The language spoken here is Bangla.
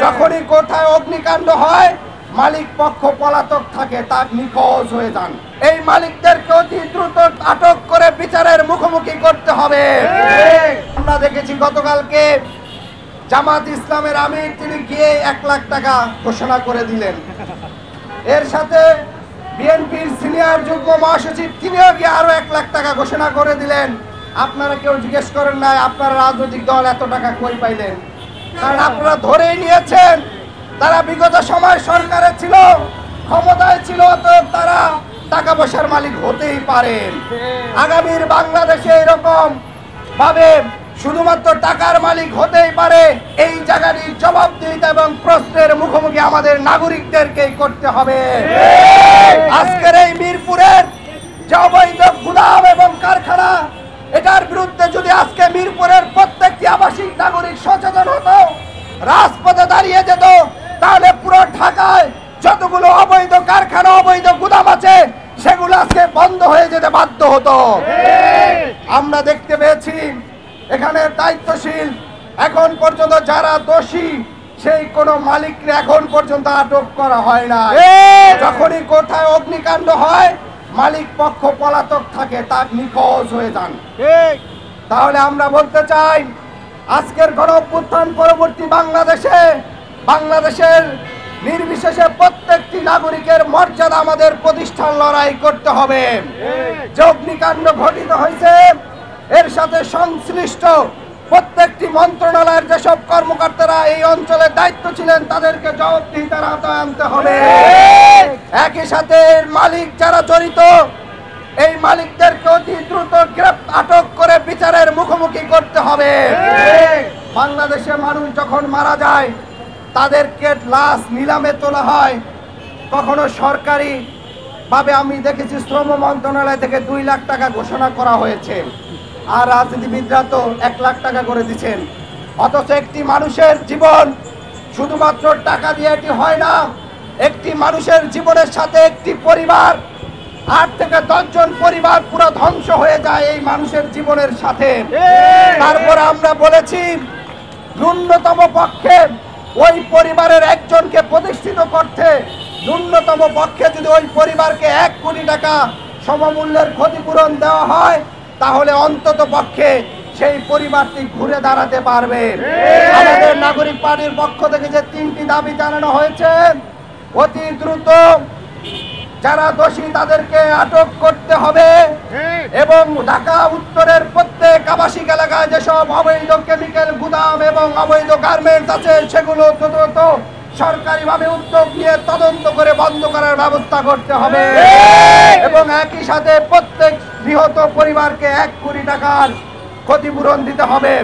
যখনই কোথায় অগ্নিকাণ্ড হয় মালিক পক্ষ পলাতক থাকে, তার নিখোঁজ হয়ে যান। এই মালিকদেরকে অতি দ্রুত আটক করে বিচারের মুখোমুখি করতে হবে। আমরা দেখেছি গতকালকে জামাত ইসলামের আমির তিনি গিয়ে 1 লাখ টাকা ঘোষণা করে দিলেন। এর সাথে বিএনপির সিনিয়র যুগ্ম মহাসচিব তিনিও গিয়ে আরো 1 লাখ টাকা ঘোষণা করে দিলেন। আপনারা কেউ জিজ্ঞেস করেন নাই আপনারা রাজনৈতিক দল এত টাকা কই পাইলেন? কারণ আপনারা ধরেই নিয়েছেন তারা বিগত সময় সরকারে ছিল, ক্ষমতায় ছিল, তো তারা টাকা পয়সার মালিক হতেই পারেন। আগামীর বাংলাদেশে এরকম ভাবে শুধুমাত্র টাকার মালিক হতেই পারে, এই জায়গাটির জবাবদিহিতা এবং প্রশ্নের মুখোমুখি আমাদের নাগরিকদেরকেই করতে হবে। আজকের এই মিরপুরের যে অবৈধ গুদাম এবং কারখানা, এটার বিরুদ্ধে যদি আজকে মিরপুরের প্রত্যেকটি আবাসিক নাগরিক সচেতন হতো, রাজপথে দাঁড়িয়ে যেত, তাহলে পুরো ঢাকায় যতগুলো অবৈধ কারখানা, অবৈধ গুদাম আছে সেগুলো আজকে বন্ধ হয়ে যেতে বাধ্য হতো। আমরা দেখতে পেয়েছি এখানে দায়িত্বশীল এখন পর্যন্ত যারা দোষী সেই কোনো মালিককে এখন পর্যন্ত আটক করা হয় না। যখনই কোথায় অগ্নিকাণ্ড হয় মালিক পক্ষ পলাতক থাকে, তার নিখোঁজ হয়ে যান। তাহলে আমরা বলতে চাই আজকের গণঅভ্যুত্থান পরবর্তী বাংলাদেশের নির্বিশেষে প্রত্যেকটি নাগরিকের মর্যাদা আমাদের প্রতিষ্ঠান লড়াই করতে হবে। যে অগ্নিকাণ্ড ঘটিত হয়েছে এর সাথে সংশ্লিষ্ট প্রত্যেকটি মন্ত্রণালয়ের যেসব কর্মকর্তারা এই অঞ্চলের দায়িত্ব ছিলেন তাদেরকে জবাবদিহিতার আওতায় আনতে হবে। একই সাথে মালিক যারা জড়িত এই মালিকদেরকে অতি দ্রুত আটক করে বিচারের মুখোমুখি করতে হবে। বাংলাদেশে মানুষ যখন মারা যায় তাদেরকে লাশ নিলামে তোলা হয়, কখনো সরকারি ভাবে আমি দেখেছি শ্রম মন্ত্রণালয় থেকে 2 লাখ টাকা ঘোষণা করা হয়েছে, আর রাজনীতিবিদরা তো 1 লাখ টাকা করে দিচ্ছেন। অথচ একটি মানুষের জীবন শুধুমাত্র টাকা দিয়ে এটি হয় না, একটি মানুষের জীবনের সাথে একটি পরিবার 8 থেকে 10 জন পরিবার পুরো ধ্বংস হয়ে যায় এই মানুষের জীবনের সাথে। তারপর আমরা বলেছি ন্যূনতম পক্ষে ওই পরিবারের একজনকে প্রতিষ্ঠিত করতে ন্যূনতম পক্ষে যদি ওই পরিবারকে 1 কোটি টাকা সমমূল্যের ক্ষতিপূরণ দেওয়া হয় তাহলে অন্তত পক্ষে সেই পরিবারটি ঘুরে দাঁড়াতে পারবে। আমাদের নাগরিক পার্টির পক্ষ থেকে যে 3টি দাবি জানানো হয়েছে, অতি দ্রুত যারা দোষী তাদেরকে আটক করতে হবে এবং ঢাকা উত্তরের প্রত্যেক আবাসিক এলাকায় যেসব অবৈধ কেমিক্যাল গুদাম এবং অবৈধ গার্মেন্টস আছে সেগুলো দ্রুত সরকারিভাবে উদ্যোগ নিয়ে তদন্ত করে বন্ধ করার ব্যবস্থা করতে হবে এবং একই সাথে প্রত্যেক নিহত পরিবারকে 1 কোটি টাকার ক্ষতিপূরণ দিতে হবে।